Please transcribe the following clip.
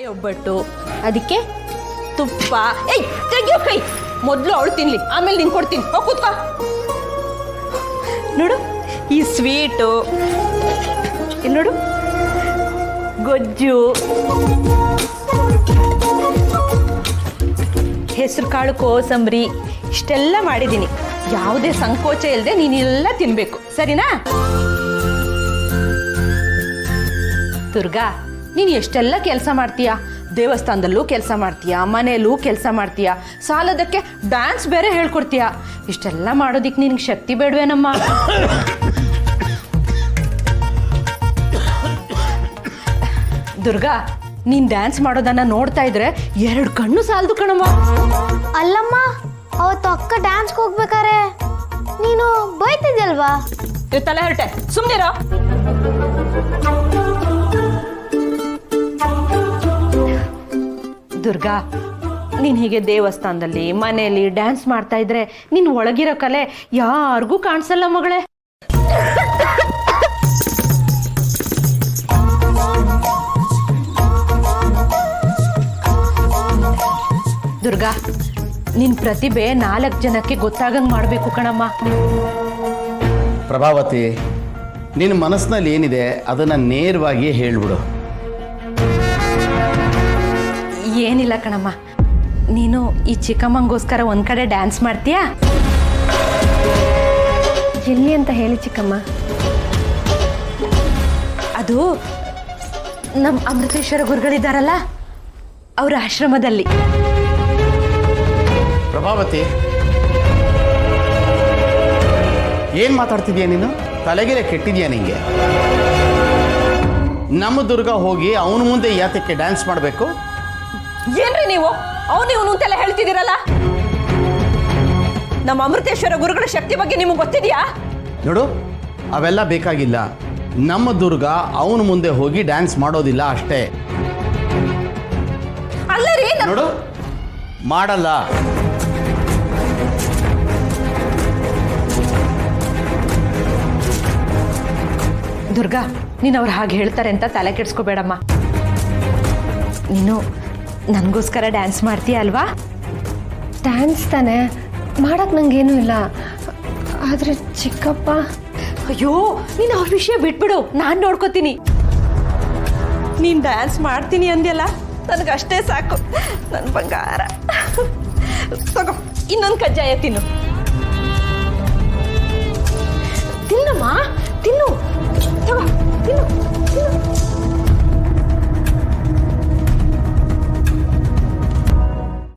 ಒಬ್ಬಟ್ಟು ಅದಕ್ಕೆ ತುಪ್ಪ. ಏಯ್ ತೆಗಿಯೋ ಕೈ, ಮೊದಲು ಅವಳು ತಿನ್ಲಿ, ಆಮೇಲೆ ನಿಂಗೆ ಕೊಡ್ತೀನಿ. ಹೋಗಿ ಕೂತ್ಕೋ. ನೋಡು ಈ ಸ್ವೀಟು, ಇಲ್ಲಿ ನೋಡು ಗೊಜ್ಜು, ಹೆಸರು ಕಾಳು ಕೋಸಂಬರಿ, ಇಷ್ಟೆಲ್ಲ ಮಾಡಿದ್ದೀನಿ. ಯಾವುದೇ ಸಂಕೋಚ ಇಲ್ಲದೆ ನೀನೆಲ್ಲ ತಿನ್ಬೇಕು, ಸರಿನಾ? ದುರ್ಗಾ, ನೀನು ಎಷ್ಟೆಲ್ಲ ಕೆಲಸ ಮಾಡ್ತೀಯ, ದೇವಸ್ಥಾನದಲ್ಲೂ ಕೆಲಸ ಮಾಡ್ತೀಯ, ಮನೆಯಲ್ಲೂ ಕೆಲಸ ಮಾಡ್ತೀಯ, ಸಾಲದಕ್ಕೆ ಡ್ಯಾನ್ಸ್ ಬೇರೆ ಹೇಳ್ಕೊಡ್ತೀಯ. ಇಷ್ಟೆಲ್ಲ ಮಾಡೋದಿಕ್ಕೆ ನಿನಗೆ ಶಕ್ತಿ ಬೇಡವೇನಮ್ಮ? ದುರ್ಗಾ, ನೀನು ಡ್ಯಾನ್ಸ್ ಮಾಡೋದನ್ನ ನೋಡ್ತಾ ಇದ್ರೆ 2 ಕಣ್ಣು ಸಾಲದು ಕಣಮ್ಮ. ಅಲ್ಲಮ್ಮ, ಅವತ್ತು ಅಕ್ಕ ಡ್ಯಾನ್ಸ್ಗೆ ಹೋಗ್ಬೇಕಾರೆ ನೀನು ಬೈತಿದ್ಯಲ್ವಾ? ತಲೆ ಹೊರಟೆ, ಸುಮ್ಮನಿರೋ. ದುರ್ಗಾ, ನೀನು ಹೀಗೆ ದೇವಸ್ಥಾನದಲ್ಲಿ ಮನೆಯಲ್ಲಿ ಡ್ಯಾನ್ಸ್ ಮಾಡ್ತಾ ಇದ್ರೆ ನೀನು ಒಳಗಿರೋ ಕಲೆ ಯಾರಿಗೂ ಕಾಣಿಸಲ್ಲ ಮಗಳೇ. ದುರ್ಗಾ, ನಿನ್ ಪ್ರತಿಭೆ 4 ಜನಕ್ಕೆ ಗೊತ್ತಾಗಂಗ್ ಮಾಡ್ಬೇಕು ಕಣಮ್ಮ. ಪ್ರಭಾವತಿ, ನಿನ್ನ ಮನಸ್ಸಿನಲ್ಲಿ ಏನಿದೆ ಅದನ್ನು ನೇರವಾಗಿ ಹೇಳ್ಬಿಡು. ಏನಿಲ್ಲ ಕಣಮ್ಮ, ನೀನು ಈ ಚಿಕ್ಕಮ್ಮಂಗೋಸ್ಕರ ಒಂದ್ ಕಡೆ ಡ್ಯಾನ್ಸ್ ಮಾಡ್ತೀಯಾ? ಎಲ್ಲಿ ಅಂತ ಹೇಳಿ ಚಿಕ್ಕಮ್ಮ. ಅದು ನಮ್ಮ ಅಮೃತೇಶ್ವರ ಗುರುಗಳಿದ್ದಾರಲ್ಲ, ಅವರ ಆಶ್ರಮದಲ್ಲಿ. ಪ್ರಭಾವತಿ, ಏನು ಮಾತಾಡ್ತಿದ್ಯಾ ನೀನು? ತಲೆಗೆಲೆ ಕೆಟ್ಟಿದ್ಯಾ ನಿಂಗೆ? ನಮ್ಮ ದುರ್ಗ ಹೋಗಿ ಅವನ ಮುಂದೆ ಯಾತಕ್ಕೆ ಡ್ಯಾನ್ಸ್ ಮಾಡಬೇಕು? ಏನ್ರಿ ನೀವು ಅವನು ಇವನು ಅಂತೆಲ್ಲ ಹೇಳ್ತಿದ್ದೀರಲ್ಲ? ನಮ್ಮ ಅಮೃತೇಶ್ವರ ಗುರುಗಳ ಶಕ್ತಿ ಬಗ್ಗೆ ನಿಮಗೆ ಗೊತ್ತಿದೆಯಾ? ನೋಡು, ಅವೆಲ್ಲ ಬೇಕಾಗಿಲ್ಲ. ನಮ್ಮ ದುರ್ಗ ಅವನ ಮುಂದೆ ಹೋಗಿ ಡ್ಯಾನ್ಸ್ ಮಾಡೋದಿಲ್ಲ ಅಷ್ಟೇ. ಅಲ್ಲ ರೀ, ನೋಡು, ಮಾಡಲ್ಲ. ದುರ್ಗಾ, ನೀನು ಅವ್ರು ಹಾಗೆ ಹೇಳ್ತಾರೆ ಅಂತ ತಲೆ ಕೆಡ್ಸ್ಕೋಬೇಡಮ್ಮ. ನೀನು ನನಗೋಸ್ಕರ ಡ್ಯಾನ್ಸ್ ಮಾಡ್ತೀಯ ಅಲ್ವಾ? ಡ್ಯಾನ್ಸ್ ತಾನೆ ಮಾಡಕ್ ನಂಗೇನು ಇಲ್ಲ. ಆದ್ರೆ ಚಿಕ್ಕಪ್ಪ. ಅಯ್ಯೋ, ನೀನು ಅವ್ರ ವಿಷಯ ಬಿಟ್ಬಿಡು, ನಾನು ನೋಡ್ಕೋತೀನಿ. ನೀನು ಡ್ಯಾನ್ಸ್ ಮಾಡ್ತೀನಿ ಅಂದ್ಯಲ್ಲ, ನನಗಷ್ಟೇ ಸಾಕು. ನನ್ನ ಬಂಗಾರ, ತಗೋ ಇನ್ನೊಂದು ಕಜ್ಜಾಯ ತಿನ್ನು. ತಿನ್ನಮ್ಮ, ತಿನ್ನು, ತಗೋ ತಿನ್ನು.